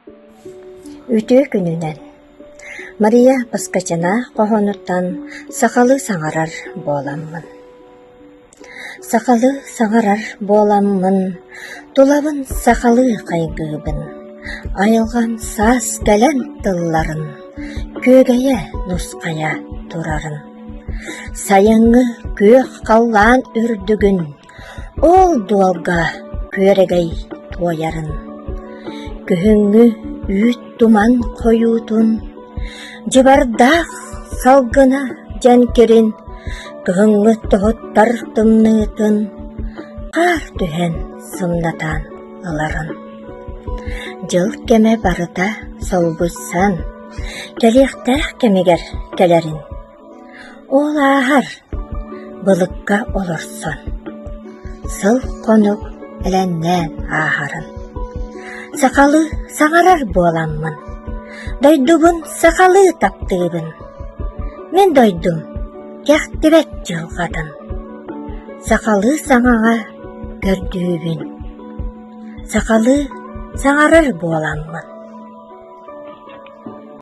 Үтө күнүнен Мария Паскачана қоғонуттан сақалы саңарар боламмын. Сақалы саңарар боламмын, тулабын сақалы қайгыбын, айылған сас кәлен тылларын, көгәйе нұсқая турарын. Сайыңы көк қаллан үрдігін, ол дуалға көрегей тоярын. Күхіңі үт туман қойутун, жыбардақ салгына жәнкерін, күхіңі тұғыттар тымнытын, қар түхен сымнатан ыларын. Жыл кеме барыта солбуссан, кәліқтәқ кемегер кәлерін. Ол ағар бұлыққа олырсон, сыл қонук әләннән ағарын. Сақалы саңарар боламмын, дойдубын сақалы таптыбын. Мен дойдум, кәқтібет жылғадын, сақалы саңаға көрдүүбін. Сақалы саңарар боламмын.